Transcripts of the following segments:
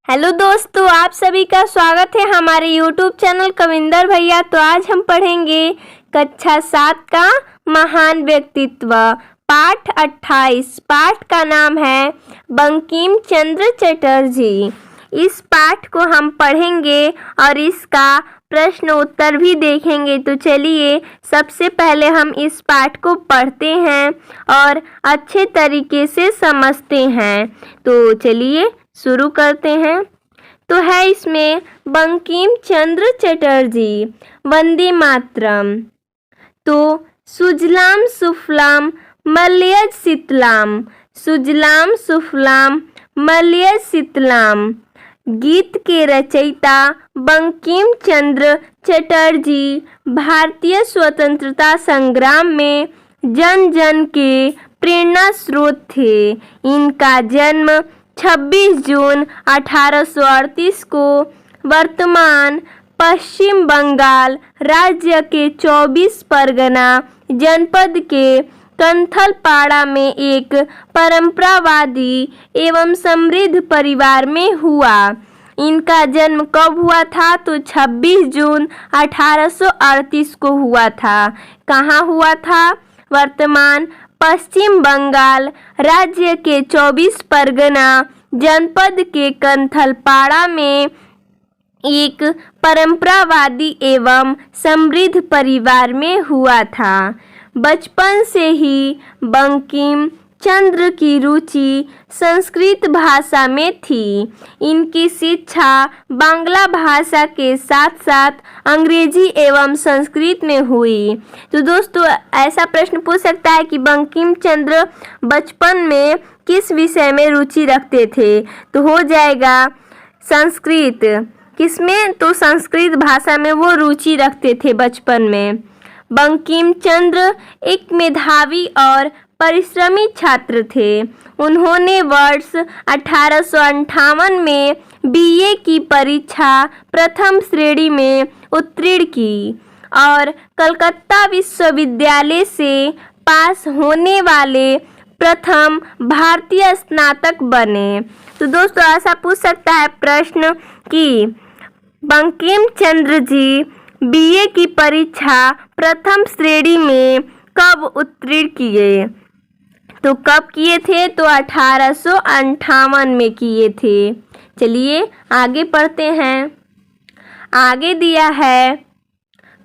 Hello दोस्तों, आप सभी का स्वागत है हमारे यूट्यूब चैनल कविंदर भैया। तो आज हम पढ़ेंगे कक्षा 7 का महान व्यक्तित्व पाठ 28। पाठ का नाम है बंकिम चंद्र चटर्जी। इस पाठ को हम पढ़ेंगे और इसका प्रश्न उत्तर भी देखेंगे। तो चलिए सबसे पहले हम इस पाठ को पढ़ते हैं और अच्छे तरीके से समझते हैं। तो चलिए शुरू करते हैं। तो है इसमें बंकिम चंद्र चटर्जी। वंदे मातरम। तो सुजलाम सुफलाम मलयज शीतलाम, सुजलाम सुफलाम मलयज शीतलाम। गीत के रचयिता बंकिम चंद्र चटर्जी भारतीय स्वतंत्रता संग्राम में जन जन के प्रेरणा स्रोत थे। इनका जन्म 26 जून 1838 को वर्तमान पश्चिम बंगाल राज्य के 24 परगना जनपद के कंथलपाड़ा में एक परंपरावादी एवं समृद्ध परिवार में हुआ। इनका जन्म कब हुआ था? तो 26 जून 1838 को हुआ था। कहाँ हुआ था? वर्तमान पश्चिम बंगाल राज्य के 24 परगना जनपद के कंथलपाड़ा में एक परंपरावादी एवं समृद्ध परिवार में हुआ था। बचपन से ही बंकिम चंद्र की रुचि संस्कृत भाषा में थी। इनकी शिक्षा बांग्ला भाषा के साथ साथ अंग्रेजी एवं संस्कृत में हुई। तो दोस्तों ऐसा प्रश्न पूछ सकता है कि बंकिम चंद्र बचपन में किस विषय में रुचि रखते थे? तो हो जाएगा संस्कृत। किसमें? तो संस्कृत भाषा में वो रुचि रखते थे बचपन में। बंकिम चंद्र एक मेधावी और परिश्रमी छात्र थे। उन्होंने वर्ष 1858 में बीए की परीक्षा प्रथम श्रेणी में उत्तीर्ण की और कलकत्ता विश्वविद्यालय से पास होने वाले प्रथम भारतीय स्नातक बने। तो दोस्तों ऐसा पूछ सकता है प्रश्न कि बंकिम चंद्र जी बीए की परीक्षा प्रथम श्रेणी में कब उत्तीर्ण किए? तो कब किए थे? तो 1858 में किए थे। चलिए आगे पढ़ते हैं। आगे दिया है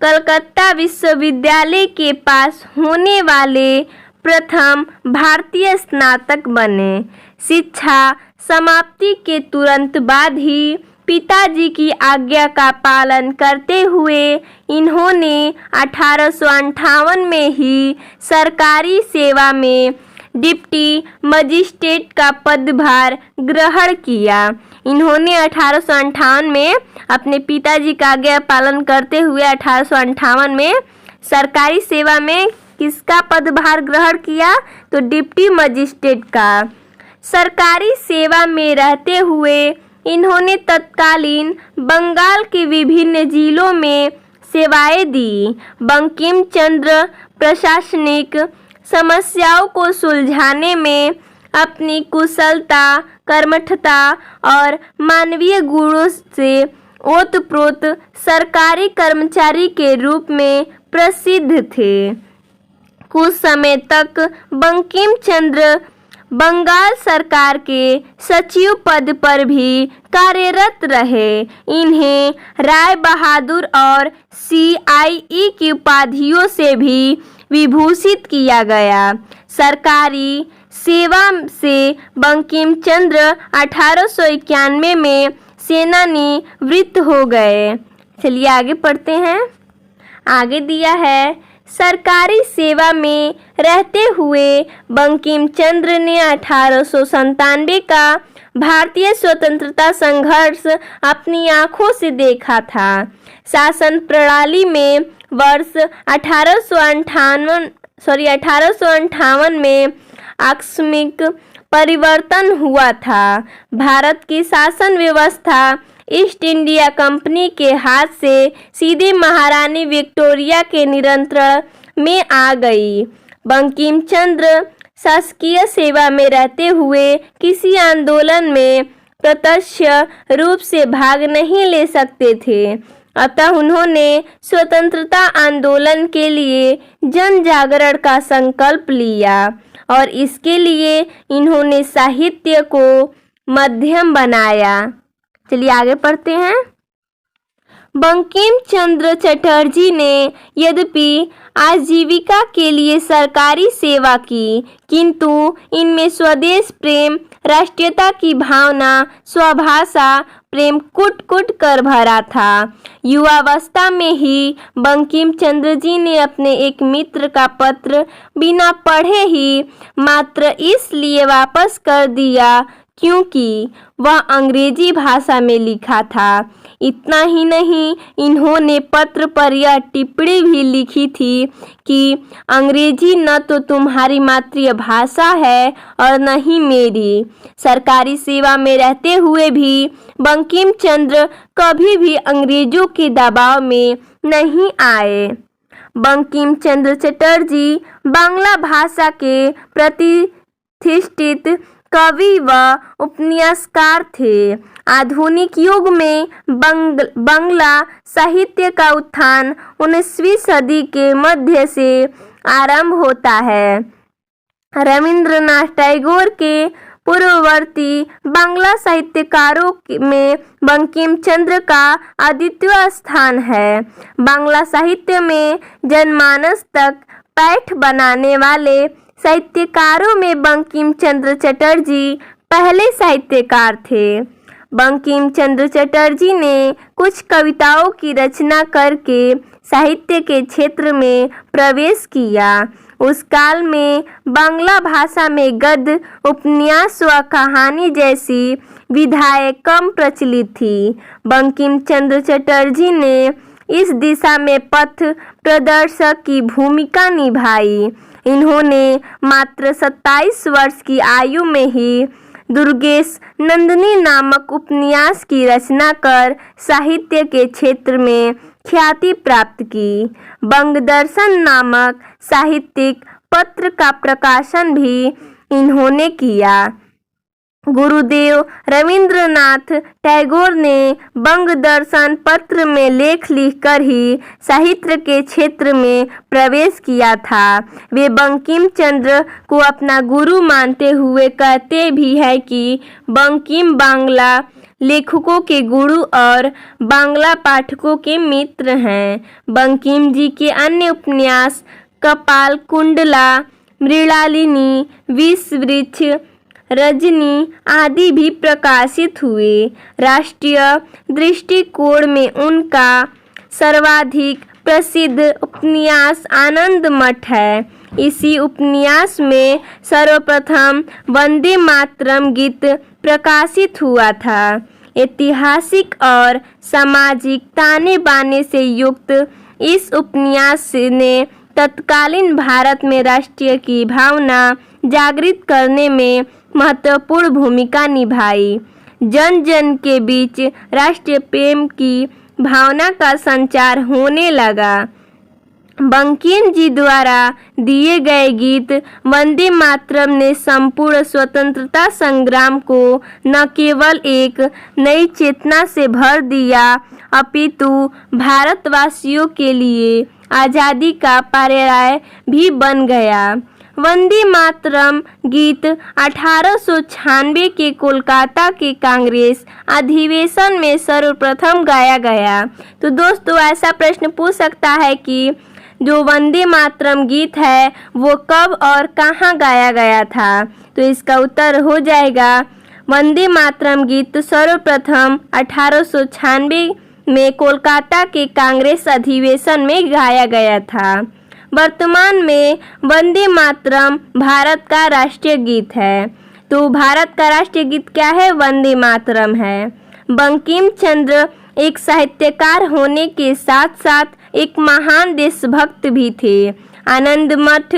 कलकत्ता विश्वविद्यालय के पास होने वाले प्रथम भारतीय स्नातक बने। शिक्षा समाप्ति के तुरंत बाद ही पिताजी की आज्ञा का पालन करते हुए इन्होंने 1858 में ही सरकारी सेवा में डिप्टी मजिस्ट्रेट का पदभार ग्रहण किया। इन्होंने 1858 में अपने पिताजी का आज्ञा पालन करते हुए 1858 में सरकारी सेवा में किसका पदभार ग्रहण किया? तो डिप्टी मजिस्ट्रेट का। सरकारी सेवा में रहते हुए इन्होंने तत्कालीन बंगाल के विभिन्न जिलों में सेवाएं दी। बंकिम चंद्र प्रशासनिक समस्याओं को सुलझाने में अपनी कुशलता, कर्मठता और मानवीय गुणों से ओतप्रोत सरकारी कर्मचारी के रूप में प्रसिद्ध थे। कुछ समय तक बंकिम चंद्र बंगाल सरकार के सचिव पद पर भी कार्यरत रहे। इन्हें राय बहादुर और CIE की उपाधियों से भी विभूषित किया गया। सरकारी सेवा से बंकिम चंद्र 1891 में सेनानिवृत्त हो गए। चलिए आगे पढ़ते हैं। आगे दिया है सरकारी सेवा में रहते हुए बंकिम चंद्र ने 1897 का भारतीय स्वतंत्रता संघर्ष अपनी आंखों से देखा था। शासन प्रणाली में वर्ष 1858 में आकस्मिक परिवर्तन हुआ था। भारत की शासन व्यवस्था ईस्ट इंडिया कंपनी के हाथ से सीधे महारानी विक्टोरिया के नियंत्रण में आ गई। बंकिम चंद्र शासकीय सेवा में रहते हुए किसी आंदोलन में प्रत्यक्ष रूप से भाग नहीं ले सकते थे। अतः उन्होंने स्वतंत्रता आंदोलन के लिए जन जागरण का संकल्प लिया और इसके लिए इन्होंने साहित्य को माध्यम बनाया। चलिए आगे पढ़ते हैं। बंकिम चंद्र चटर्जी ने यद्यपि आजीविका के लिए सरकारी सेवा की, किंतु इनमें स्वदेश प्रेम, राष्ट्रीयता की भावना, स्वभाषा प्रेम कुट कुट कर भरा था। युवावस्था में ही बंकिम चंद्र जी ने अपने एक मित्र का पत्र बिना पढ़े ही मात्र इसलिए वापस कर दिया क्योंकि वह अंग्रेजी भाषा में लिखा था। इतना ही नहीं, इन्होंने पत्र पर यह टिप्पणी भी लिखी थी कि अंग्रेजी न तो तुम्हारी मातृभाषा है और न ही मेरी। सरकारी सेवा में रहते हुए भी बंकिम चंद्र कभी भी अंग्रेजों के दबाव में नहीं आए। बंकिम चंद्र चटर्जी बांग्ला भाषा के प्रतिष्ठित कवि व उपन्यासकार थे। आधुनिक युग में बांग्ला साहित्य का उत्थान 19वीं सदी के मध्य से आरंभ होता है। रविंद्रनाथ टैगोर के पूर्ववर्ती बांग्ला साहित्यकारों में बंकिम चंद्र का अद्वितीय स्थान है। बांग्ला साहित्य में जनमानस तक पैठ बनाने वाले साहित्यकारों में बंकिम चंद्र चटर्जी पहले साहित्यकार थे। बंकिम चंद्र चटर्जी ने कुछ कविताओं की रचना करके साहित्य के क्षेत्र में प्रवेश किया। उस काल में बांग्ला भाषा में गद्य, उपन्यास व कहानी जैसी विधाएं कम प्रचलित थी। बंकिम चंद्र चटर्जी ने इस दिशा में पथ प्रदर्शक की भूमिका निभाई। इन्होंने मात्र 27 वर्ष की आयु में ही दुर्गेश नंदिनी नामक उपन्यास की रचना कर साहित्य के क्षेत्र में ख्याति प्राप्त की। बंगदर्शन नामक साहित्यिक पत्र का प्रकाशन भी इन्होंने किया। गुरुदेव रविंद्रनाथ टैगोर ने बंगदर्शन पत्र में लेख लिखकर ही साहित्य के क्षेत्र में प्रवेश किया था। वे बंकिम चंद्र को अपना गुरु मानते हुए कहते भी हैं कि बंकिम बांग्ला लेखकों के गुरु और बांग्ला पाठकों के मित्र हैं। बंकिम जी के अन्य उपन्यास कपाल कुंडला, मृणालिनी, विषवृक्ष, रजनी आदि भी प्रकाशित हुए। राष्ट्रीय दृष्टिकोण में उनका सर्वाधिक प्रसिद्ध उपन्यास आनंद मठ है। इसी उपन्यास में सर्वप्रथम वंदे मातरम गीत प्रकाशित हुआ था। ऐतिहासिक और सामाजिक ताने बाने से युक्त इस उपन्यास ने तत्कालीन भारत में राष्ट्रीय की भावना जागृत करने में महत्वपूर्ण भूमिका निभाई। जन जन के बीच राष्ट्रीय प्रेम की भावना का संचार होने लगा। बंकिम जी द्वारा दिए गए गीत वंदे मातरम ने संपूर्ण स्वतंत्रता संग्राम को न केवल एक नई चेतना से भर दिया, अपितु भारतवासियों के लिए आज़ादी का पर्याय भी बन गया। वंदे मातरम गीत 1896 के कोलकाता के कांग्रेस अधिवेशन में सर्वप्रथम गाया गया। तो दोस्तों ऐसा प्रश्न पूछ सकता है कि जो वंदे मातरम गीत है वो कब और कहाँ गाया गया था, तो इसका उत्तर हो जाएगा वंदे मातरम गीत सर्वप्रथम 1896 में कोलकाता के कांग्रेस अधिवेशन में गाया गया था। वर्तमान में वंदे मातरम भारत का राष्ट्रीय गीत है। तो भारत का राष्ट्रीय गीत क्या है? वंदे मातरम है। बंकिम चंद्र एक साहित्यकार होने के साथ साथ एक महान देशभक्त भी थे। आनंद मठ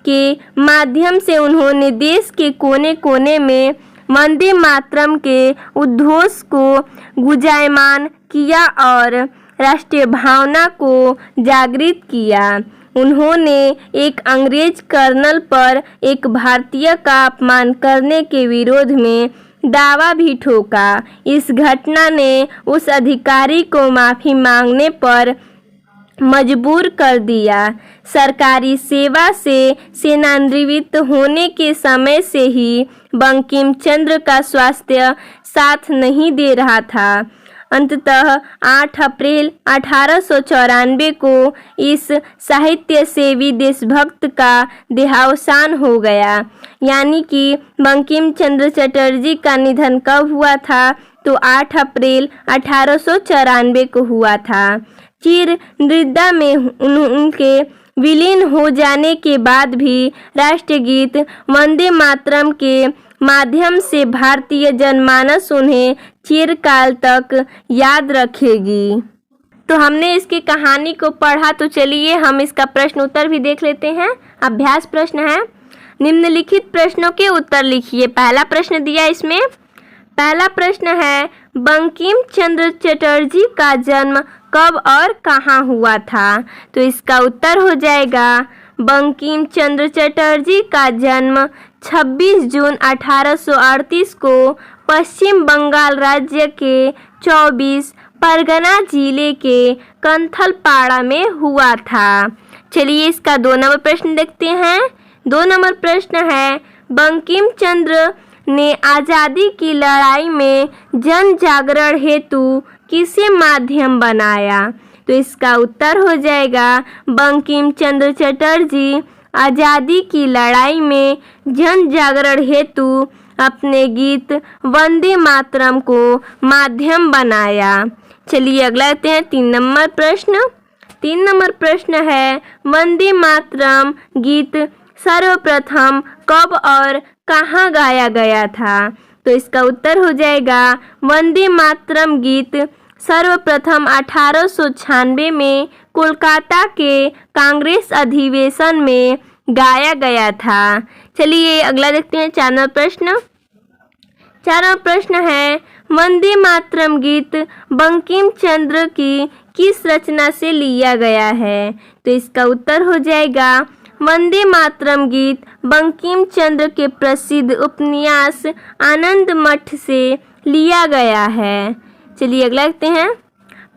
के माध्यम से उन्होंने देश के कोने कोने में वंदे मातरम के उद्घोष को गुंजायमान किया और राष्ट्रीय भावना को जागृत किया। उन्होंने एक अंग्रेज कर्नल पर एक भारतीय का अपमान करने के विरोध में दावा भी ठोका। इस घटना ने उस अधिकारी को माफ़ी मांगने पर मजबूर कर दिया। सरकारी सेवा से सेवानिवृत्त होने के समय से ही बंकिम चंद्र का स्वास्थ्य साथ नहीं दे रहा था। अंततः 8 अप्रैल 1894 को इस साहित्य सेवी देशभक्त का देहावसान हो गया। यानी कि बंकिम चंद्र चटर्जी का निधन कब हुआ था? तो 8 अप्रैल 1894 को हुआ था। चिर निद्रा में उनके विलीन हो जाने के बाद भी राष्ट्रगीत वंदे मातरम के माध्यम से भारतीय जनमानस उन्हें चिरकाल तक याद रखेगी। तो हमने इसकी कहानी को पढ़ा, तो चलिए हम इसका प्रश्न उत्तर भी देख लेते हैं। अभ्यास प्रश्न है, निम्नलिखित प्रश्नों के उत्तर लिखिए। पहला प्रश्न दिया इसमें, पहला प्रश्न है बंकिम चंद्र चटर्जी का जन्म कब और कहाँ हुआ था? तो इसका उत्तर हो जाएगा बंकिम चंद्र चटर्जी का जन्म 26 जून 1838 को पश्चिम बंगाल राज्य के 24 परगना जिले के कंथलपाड़ा में हुआ था। चलिए इसका 2 नंबर प्रश्न देखते हैं। 2 नंबर प्रश्न है बंकिम चंद्र ने आज़ादी की लड़ाई में जन जागरण हेतु किसे माध्यम बनाया? तो इसका उत्तर हो जाएगा बंकिम चंद्र चटर्जी आज़ादी की लड़ाई में जन जागरण हेतु अपने गीत वंदे मातरम को माध्यम बनाया। चलिए अगला लेते हैं 3 नंबर प्रश्न। 3 नंबर प्रश्न है वंदे मातरम गीत सर्वप्रथम कब और कहाँ गाया गया था? तो इसका उत्तर हो जाएगा वंदे मातरम गीत सर्वप्रथम 1896 में कोलकाता के कांग्रेस अधिवेशन में गाया गया था। चलिए अगला देखते हैं 4 नंबर प्रश्न। 4 नंबर प्रश्न है वंदे मातरम गीत बंकिम चंद्र की किस रचना से लिया गया है? तो इसका उत्तर हो जाएगा वंदे मातरम गीत बंकिम चंद्र के प्रसिद्ध उपन्यास आनंद मठ से लिया गया है। चलिए अगला देखते हैं।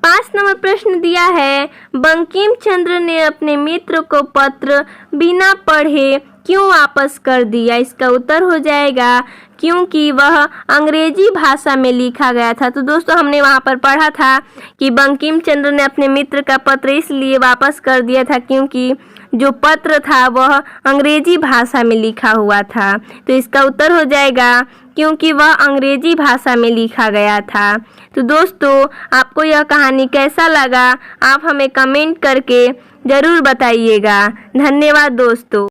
5 नंबर प्रश्न दिया है बंकिम चंद्र ने अपने मित्र को पत्र बिना पढ़े क्यों वापस कर दिया? इसका उत्तर हो जाएगा क्योंकि वह अंग्रेजी भाषा में लिखा गया था। तो दोस्तों हमने वहाँ पर पढ़ा था कि बंकिम चंद्र ने अपने मित्र का पत्र इसलिए वापस कर दिया था क्योंकि जो पत्र था वह अंग्रेजी भाषा में लिखा हुआ था। तो इसका उत्तर हो जाएगा क्योंकि वह अंग्रेजी भाषा में लिखा गया था। तो दोस्तों आपको यह कहानी कैसा लगा आप हमें कमेंट करके ज़रूर बताइएगा। धन्यवाद दोस्तों।